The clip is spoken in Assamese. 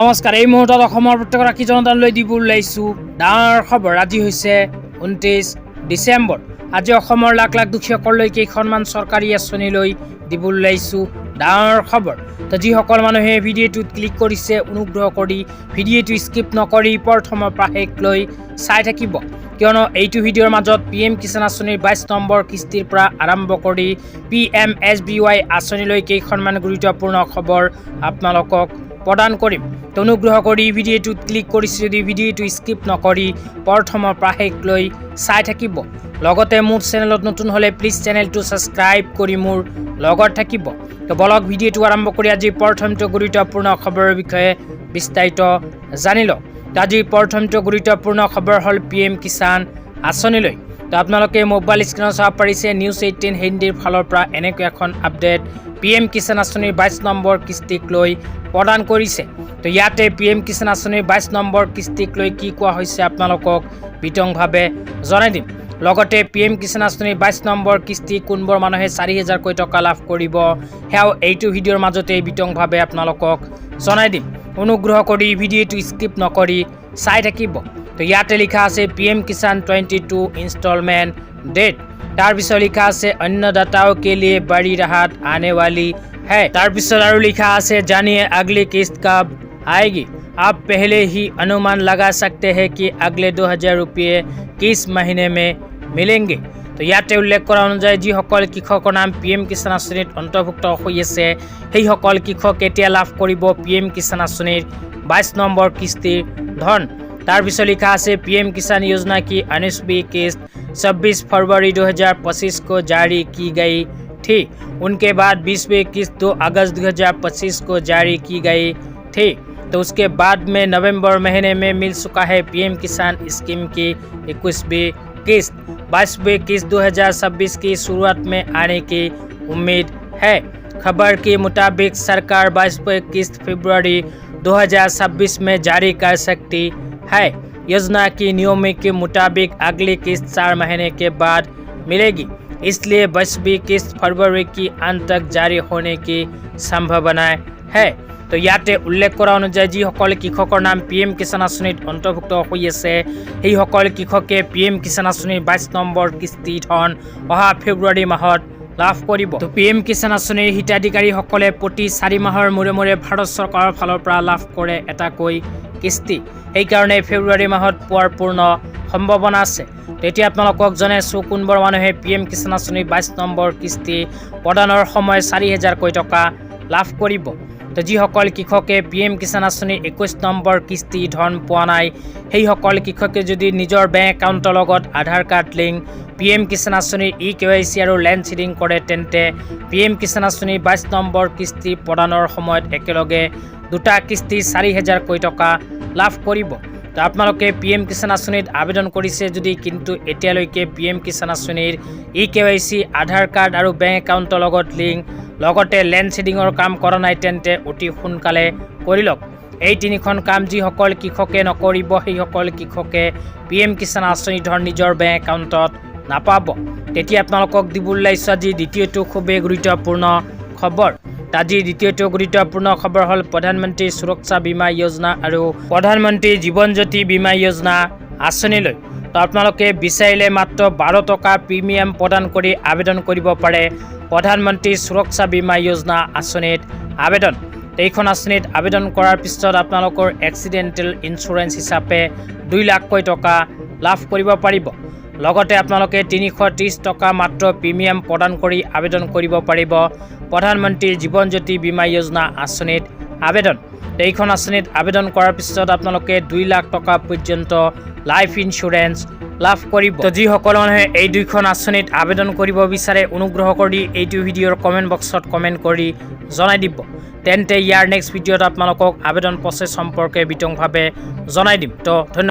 নমস্কাৰ। এই মুহূৰ্তত অসমৰ প্ৰত্যেকগৰাকী জনতালৈ দিব ওলাইছোঁ ডাঙৰ খবৰ। আজি হৈছে 29 ডিচেম্বৰ। আজি অসমৰ লাখ লাখ দুখীয়াসকললৈ কেইখনমান চৰকাৰী আঁচনি লৈ দিব ওলাইছোঁ ডাঙৰ খবৰ। তো যিসকল মানুহে ভিডিঅ'টোত ক্লিক কৰিছে অনুগ্ৰহ কৰি ভিডিঅ'টো স্কিপ নকৰি প্ৰথমৰ পৰা শেষলৈ চাই থাকিব, কিয়নো এইটো ভিডিঅ'ৰ মাজত PM কিষাণ আঁচনিৰ 22 নম্বৰ কিস্তিৰ পৰা আৰম্ভ কৰি PMSBY আঁচনিলৈ কেইখনমান গুৰুত্বপূৰ্ণ খবৰ আপোনালোকক প্ৰদান কৰিম। অনুগ্ৰহ কৰি ভিডিঅ'টোত ক্লিক কৰিছে যদি ভিডিঅ'টো স্কিপ নকৰি প্ৰথমৰ পৰা শেষলৈ চাই থাকিব। লগতে মোৰ চেনেলত নতুন হ'লে প্লিজ চেনেলটো ছাবস্ক্ৰাইব কৰি মোৰ লগত থাকিব। তো বলক ভিডিঅ'টো আৰম্ভ কৰি আজি প্ৰথমটো গুৰুত্বপূৰ্ণ খবৰৰ বিষয়ে বিস্তাৰিত জানি লওক। আজিৰ প্ৰথমটো গুৰুত্বপূৰ্ণ খবৰ হ'ল PM কিষাণ আঁচনিলৈ। তো আপোনালোকে মোবাইল স্ক্ৰীনত চাব পাৰিছে নিউজ 18 হিন্দীৰ ফালৰ পৰা এনেকৈ এখন আপডেট PM কিষাণ আঁচনিৰ 22 নম্বৰ কিস্তিক লৈ প্ৰদান কৰিছে। তো ইয়াতে PM কিষাণ আঁচনিৰ 22 নম্বৰ কিস্তিক লৈ কি কোৱা হৈছে আপোনালোকক বিতংভাৱে জনাই দিম। লগতে PM কিষাণ আঁচনিৰ 22 নম্বৰ কিস্তি কোনবোৰ মানুহে 4,000কৈ টকা লাভ কৰিব সেয়াও এইটো ভিডিঅ'ৰ মাজতে বিতংভাৱে আপোনালোকক জনাই দিম। অনুগ্ৰহ কৰি ভিডিঅ'টো স্কিপ নকৰি চাই থাকিব। তো ইয়াতে লিখা আছে PM কিষাণ 22 ইনষ্টলমেণ্ট ডেট। তাৰ পিছত লিখা আছে अन्नदाताओं के लिए बड़ी राहत आने वाली है। তাৰ পিছত আৰু লিখা আছে জানিए अगली किस्त कब आएगी। आप पहले ही अनुमान लगा सकते हैं कि अगले 2,000 रुपये किस महीने में मिलेंगे। তো ইয়াতে উল্লেখ কৰা অনুযায়ী যিসকল কৃষকৰ নাম PM কিষাণ আঁচনিত অন্তৰ্ভুক্ত হৈ আছে সেইসকল কৃষক এতিয়া লাভ কৰিব PM কিষাণ আঁচনিৰ 22 নম্বৰ কিস্তিৰ ধন। তাৰ পিছত লিখা আছে PM किसान योजना की 19वीं किस्त 26 फरवरी 2025 को जारी की गई थी। उनके बाद 20वीं किस्त 2 अगस्त 2025 को जारी की गई थी। तो उसके बाद में नवंबर महीने में मिल चुका है PM किसान स्कीम की 21वीं किस्त। 22वीं किस्त 2026 की शुरुआत में आने की उम्मीद है। खबर के मुताबिक सरकार 22वीं किस्त फरवरी 2026 में जारी कर सकती है। योजना की नियमों के मुताबिक अगली किस्त 4 महीने के बाद मिलेगी, इसलिए 22वीं किस्त फरवरी की अंत तक जारी होने की संभावना है। तो ইয়াতে উল্লেখ কৰা অনুযায়ী যিসকল কৃষকৰ নাম PM কিষাণ আঁচনিত অন্তৰ্ভুক্ত হৈ আছে সেইসকল কৃষকে PM কিষাণ আঁচনিৰ 22 নম্বৰ কিস্তি ধন অহা ফেব্ৰুৱাৰী মাহত লাভ কৰিব। তো PM কিষাণ আঁচনিৰ হিতাধিকাৰীসকলে প্ৰতি 4 মাহৰ মূৰে মূৰে ভাৰত চৰকাৰৰ ফালৰ পৰা লাভ কৰে এটাকৈ কিস্তি। সেইকাৰণে ফেব্ৰুৱাৰী মাহত পোৱাৰ পূৰ্ণ সম্ভাৱনা আছে। তেতিয়া আপোনালোকক জনাইছোঁ কোনবোৰ মানুহে PM কিষাণ আঁচনিৰ 22 নম্বৰ কিস্তি প্ৰদানৰ সময় 4,000কৈ টকা লাভ কৰিব। তো যিসকল কৃষকে PM কিষাণ আঁচনিৰ 21 নম্বৰ কিস্তি ধন পোৱা নাই সেইসকল কৃষকে যদি নিজৰ বেংক একাউণ্টৰ লগত আধাৰ কাৰ্ড লিংক PM কিষাণ আঁচনিৰ EKYC আৰু লেণ্ড চিডিং কৰে তেন্তে PM কিষাণ আঁচনিৰ 22 নম্বৰ কিস্তি প্ৰদানৰ সময়ত একেলগে দুটা কিস্তি 4,000কৈ টকা লাভ কৰিব। তো আপোনালোকে PM কিষাণ আঁচনিত আবেদন কৰিছে যদি কিন্তু এতিয়ালৈকে PM কিষাণ আঁচনিৰ EKYC আধাৰ কাৰ্ড আৰু বেংক একাউণ্টৰ লগত লিংক লগতে লেণ্ড চিডিঙৰ কাম কৰা নাই তেন্তে অতি সোনকালে কৰি লওক। এই তিনিখন কাম যিসকল কৃষকে নকৰিব সেইসকল কৃষকে PM কিষাণ আঁচনিৰ ধন নিজৰ বেংক একাউণ্টত নাপাব। তেতিয়া আপোনালোকক দিব ওলাইছোঁ আজি দ্বিতীয়টো খুবেই গুৰুত্বপূৰ্ণ খবৰ। আজিৰ দ্বিতীয়টো গুৰুত্বপূৰ্ণ খবৰ হ'ল প্ৰধানমন্ত্ৰী সুৰক্ষা বীমা যোজনা আৰু প্ৰধানমন্ত্ৰী জীৱন জ্যোতি বীমা যোজনা আঁচনিলৈ। তো আপোনালোকে বিচাৰিলে মাত্ৰ 12 টকা প্ৰিমিয়াম প্ৰদান কৰি আবেদন কৰিব পাৰে প্ৰধানমন্ত্ৰী সুৰক্ষা বীমা যোজনা আঁচনিত আবেদন। এইখন আঁচনিত আবেদন কৰাৰ পিছত আপোনালোকৰ এক্সিডেণ্টেল ইঞ্চুৰেঞ্চ হিচাপে 2 লাখকৈ টকা লাভ কৰিব পাৰিব। লগতে আপোনালোকে 330 টকা মাত্ৰ প্ৰিমিয়াম প্ৰদান কৰি আবেদন কৰিব পাৰিব প্ৰধানমন্ত্ৰী জীৱন জ্যোতি বীমা যোজনা আঁচনিত আবেদন। এইখন আঁচনিত আবেদন কৰাৰ পিছত আপোনালোকে 2 লাখ টকা পৰ্যন্ত লাইফ ইঞ্চুৰেঞ্চ লাভ কৰিব। তো যিসকল মানুহে এই দুইখন আঁচনিত আবেদন কৰিব বিচাৰে অনুগ্ৰহ কৰি এইটো ভিডিঅ'ৰ কমেণ্ট বক্সত কমেণ্ট কৰি জনাই দিব। তেন্তে ইয়াৰ নেক্সট ভিডিঅ'ত আপোনালোকক আবেদন প্ৰচেছ সম্পৰ্কে বিতংভাৱে জনাই দিম। তো ধন্যবাদ।